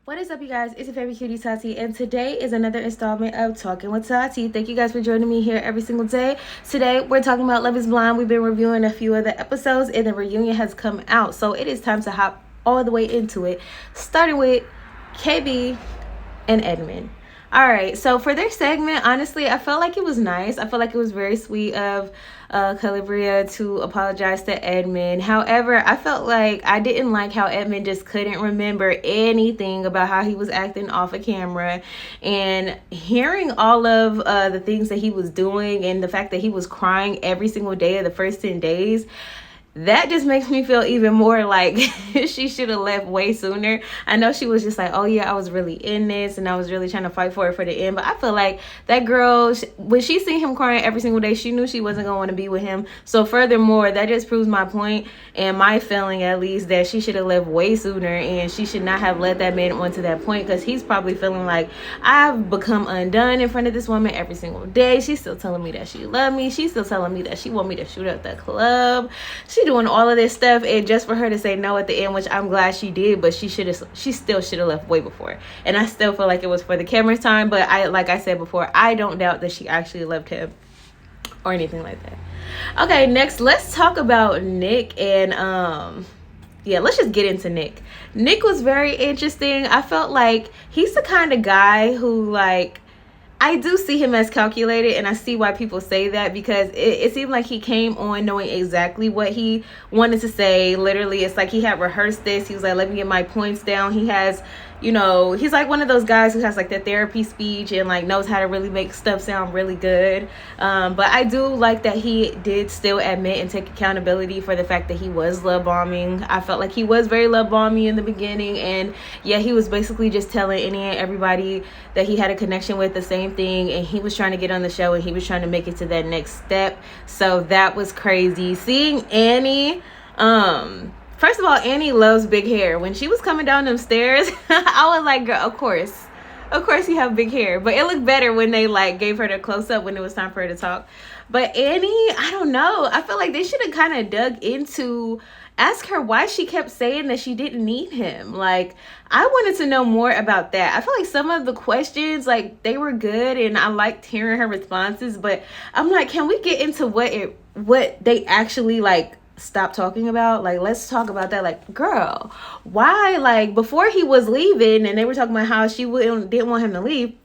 What is up, you guys? It's your favorite cutie, Tati, and today is another installment of Talking with Tati. Thank you guys for joining me here every single day. Today, we're talking about Love is Blind. We've been reviewing a few of the episodes, and the reunion has come out, so it is time to hop all the way into it, starting with KB and Edmond. All right, so for their segment, honestly, I felt like it was nice. I felt like it was very sweet of Calabria to apologize to Edmond. However, I felt like I didn't like how Edmond just couldn't remember anything about how he was acting off of camera, and hearing all of the things that he was doing and the fact that he was crying every single day of the first 10 days. That just makes me feel even more like she should have left way sooner. I know she was just like, oh yeah, I was really in this and I was really trying to fight for it for the end. But I feel like that girl, when she seen him crying every single day, she knew she wasn't going to want to be with him. So furthermore, that just proves my point and my feeling, at least, that she should have left way sooner, and she should not have let that man on to that point, because he's probably feeling like, I've become undone in front of this woman every single day. She's still telling me that she loved me. She's still telling me that she want me to shoot up the club. She doing all of this stuff, and just for her to say no at the end, which I'm glad she did, but she still should have left way before. And I still feel like it was for the camera time, but like I said before, I don't doubt that she actually loved him or anything like that. Okay, next, let's talk about Nick. And yeah, let's just get into Nick. Nick was very interesting. I felt like he's the kind of guy who, like, I do see him as calculated, and I see why people say that, because it seemed like he came on knowing exactly what he wanted to say. Literally, it's like he had rehearsed this. He was like, let me get my points down. He has, you know, he's like one of those guys who has like the therapy speech and like knows how to really make stuff sound really good. But I do like that he did still admit and take accountability for the fact that he was love bombing. I felt like he was very love bombing in the beginning, and yeah, he was basically just telling any and everybody that he had a connection with the same thing, and he was trying to get on the show and he was trying to make it to that next step. So that was crazy. Seeing Annie, first of all, Annie loves big hair. When she was coming down them stairs, I was like, girl, of course you have big hair. But it looked better when they like gave her the close up when it was time for her to talk. But Annie, I don't know, I feel like they should have kind of dug into, ask her why she kept saying that she didn't need him. Like, I wanted to know more about that. I feel like some of the questions, like, they were good and I liked hearing her responses, but I'm like, can we get into what they actually like stop talking about? Like, let's talk about that. Like, girl, why, like, before he was leaving and they were talking about how she didn't want him to leave,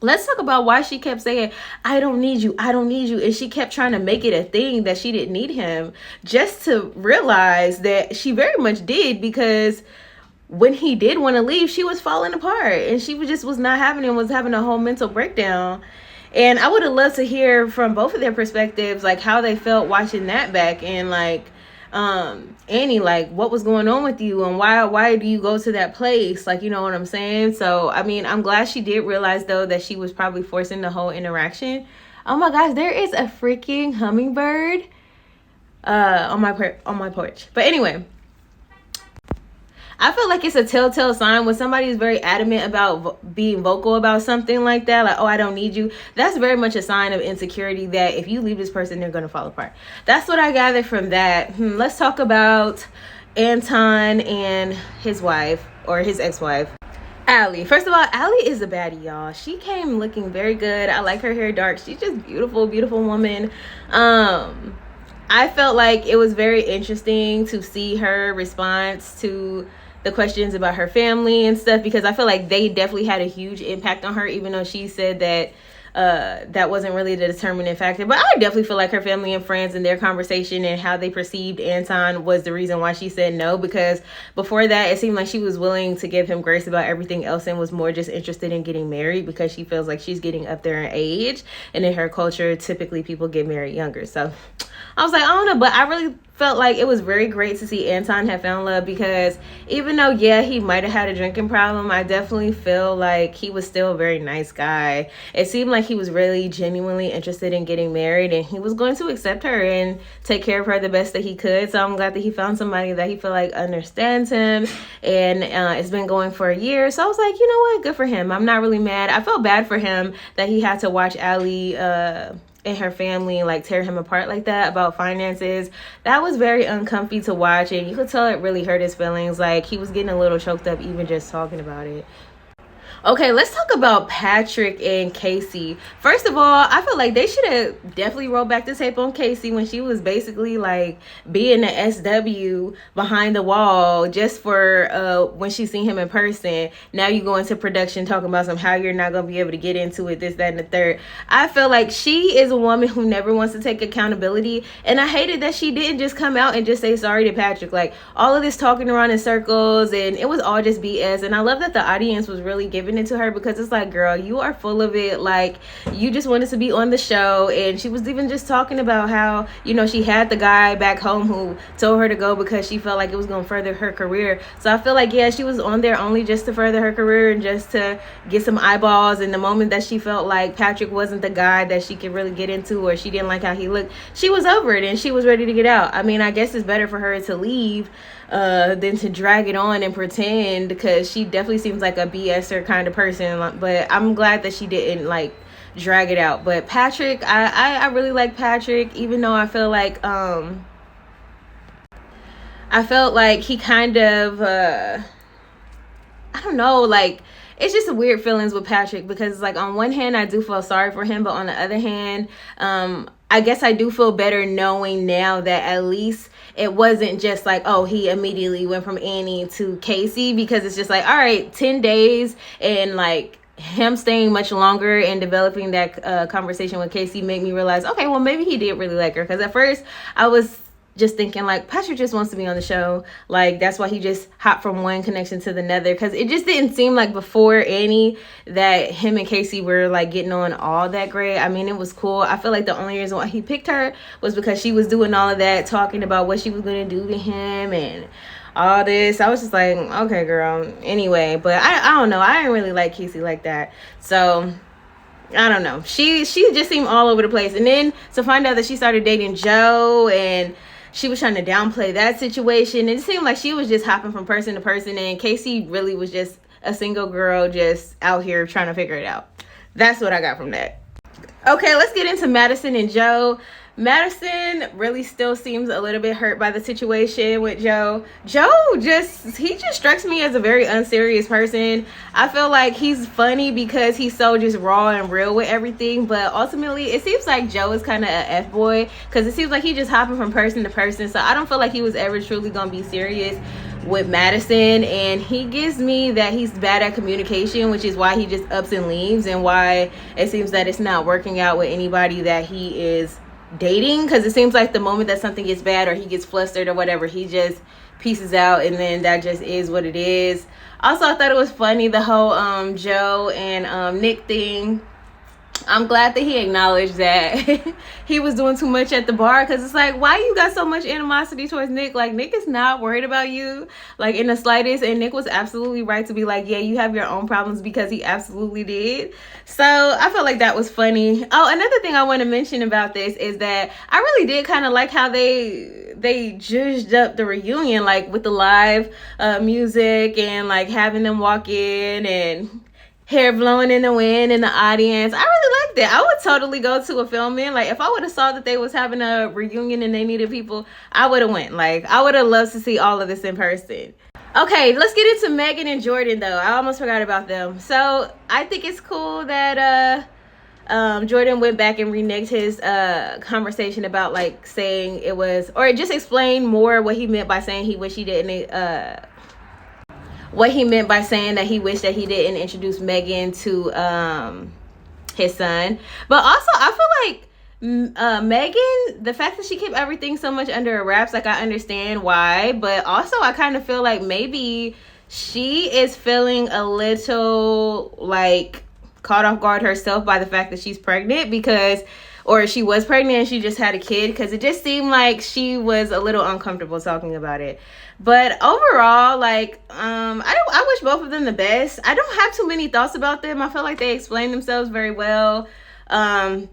let's talk about why she kept saying, I don't need you, I don't need you. And she kept trying to make it a thing that she didn't need him, just to realize that she very much did, because when he did want to leave, she was falling apart and she was not having him, was having a whole mental breakdown. And I would have loved to hear from both of their perspectives, like how they felt watching that back, and like, Annie, like, what was going on with you and why do you go to that place? Like, you know what I'm saying? So, I mean, I'm glad she did realize though that she was probably forcing the whole interaction. Oh my gosh, there is a freaking hummingbird on my porch. But anyway, I feel like it's a telltale sign when somebody is very adamant about being vocal about something like that, like, oh, I don't need you. That's very much a sign of insecurity, that if you leave this person, they're going to fall apart. That's what I gathered from that. Let's talk about Anton and his wife, or his ex-wife, Allie. First of all, Allie is a baddie, y'all. She came looking very good. I like her hair dark. She's just beautiful, beautiful woman. I felt like it was very interesting to see her response to the questions about her family and stuff, because I feel like they definitely had a huge impact on her, even though she said that that wasn't really the determining factor. But I definitely feel like her family and friends and their conversation and how they perceived Anton was the reason why she said no, because before that it seemed like she was willing to give him grace about everything else and was more just interested in getting married, because she feels like she's getting up there in age, and in her culture typically people get married younger. So I was like, I don't know, but I really felt like it was very great to see Anton have found love, because even though, yeah, he might have had a drinking problem, I definitely feel like he was still a very nice guy. It seemed like he was really genuinely interested in getting married, and he was going to accept her and take care of her the best that he could. So I'm glad that he found somebody that he feel like understands him, and it's been going for a year. So I was like, you know what, good for him. I'm not really mad. I felt bad for him that he had to watch Allie and her family like tear him apart like that about finances. That was very uncomfy to watch, and you could tell it really hurt his feelings. Like, he was getting a little choked up even just talking about it. Okay, let's talk about Patrick and Casey. First of all, I feel like they should have definitely rolled back the tape on Casey when she was basically like being the SW behind the wall just for when she seen him in person. Now you go into production talking about how you're not going to be able to get into it, this, that, and the third. I feel like she is a woman who never wants to take accountability, and I hated that she didn't just come out and just say sorry to Patrick. Like, all of this talking around in circles, and it was all just BS. And I love that the audience was really giving it to her, because it's like, girl, you are full of it. Like, you just wanted to be on the show. And she was even just talking about how, you know, she had the guy back home who told her to go because she felt like it was going to further her career. So I feel like, yeah, she was on there only just to further her career and just to get some eyeballs. And the moment that she felt like Patrick wasn't the guy that she could really get into, or she didn't like how he looked, she was over it and she was ready to get out. I mean, I guess it's better for her to leave than to drag it on and pretend, because she definitely seems like a BSer kind of person. But I'm glad that she didn't like drag it out. But Patrick, I really like Patrick, even though I felt like he kind of I don't know, like, it's just a weird feelings with Patrick, because like on one hand I do feel sorry for him, but on the other hand, I guess I do feel better knowing now that at least it wasn't just like, oh, he immediately went from Annie to Casey, because it's just like, all right, 10 days and like him staying much longer and developing that conversation with Casey made me realize, okay, well, maybe he did really like her. Because at first I was just thinking like, Patrick just wants to be on the show. Like, that's why he just hopped from one connection to the other, because it just didn't seem like before Annie that him and Casey were like getting on all that great. I mean, it was cool. I feel like the only reason why he picked her was because she was doing all of that, talking about what she was going to do to him and all this. I was just like, okay, girl. Anyway, but I don't know. I didn't really like Casey like that. So I don't know. She just seemed all over the place. And then to find out that she started dating Joe, and she was trying to downplay that situation. It seemed like she was just hopping from person to person, and Casey really was just a single girl just out here trying to figure it out. That's what I got from that. Okay, let's get into Madison and Joe. Madison really still seems a little bit hurt by the situation with Joe. Joe just strikes me as a very unserious person. I feel like he's funny because he's so just raw and real with everything, but ultimately it seems like Joe is kind of an F-boy, because it seems like he's just hopping from person to person. So I don't feel like he was ever truly gonna be serious with Madison, and he gives me that he's bad at communication, which is why he just ups and leaves, and why it seems that it's not working out with anybody that he is dating, because it seems like the moment that something gets bad or he gets flustered or whatever, he just pieces out, and then that just is what it is. Also, I thought it was funny, the whole Joe and Nick thing. I'm glad that he acknowledged that he was doing too much at the bar, because it's like, why you got so much animosity towards Nick? Like, Nick is not worried about you, like, in the slightest. And Nick was absolutely right to be like, yeah, you have your own problems, because he absolutely did. So I felt like that was funny. Oh, another thing I want to mention about this is that I really did kind of like how they judged up the reunion, like with the live music, and like having them walk in and hair blowing in the wind in the audience. I really liked it. I would totally go to a filming. Like, if I would have saw that they was having a reunion and they needed people, I would have went. Like, I would have loved to see all of this in person. Okay, let's get into Megan and Jordan, though. I almost forgot about them. So I think it's cool that Jordan went back and reneged his conversation about like saying it was, or just explain more what he meant by saying he wished he didn't what he meant by saying that he wished that he didn't introduce Megan to his son. But also, I feel like Megan, the fact that she kept everything so much under wraps, like, I understand why. But also, I kind of feel like maybe she is feeling a little like caught off guard herself by the fact that she's pregnant, because, or she was pregnant and she just had a kid, because it just seemed like she was a little uncomfortable talking about it. But overall, like, I wish both of them the best. I don't have too many thoughts about them. I feel like they explained themselves very well. The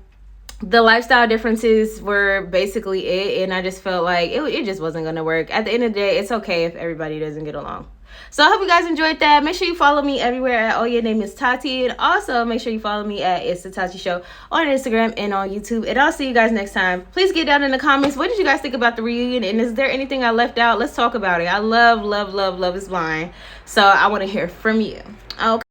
lifestyle differences were basically it, and I just felt like it just wasn't going to work. At the end of the day, it's okay if everybody doesn't get along. So I hope you guys enjoyed that. Make sure you follow me everywhere at Your Name is Tati. And also make sure you follow me at It's the Tati Show on Instagram and on YouTube. And I'll see you guys next time. Please get down in the comments. What did you guys think about the reunion? And is there anything I left out? Let's talk about it. I love Love is Blind. So I want to hear from you. Okay.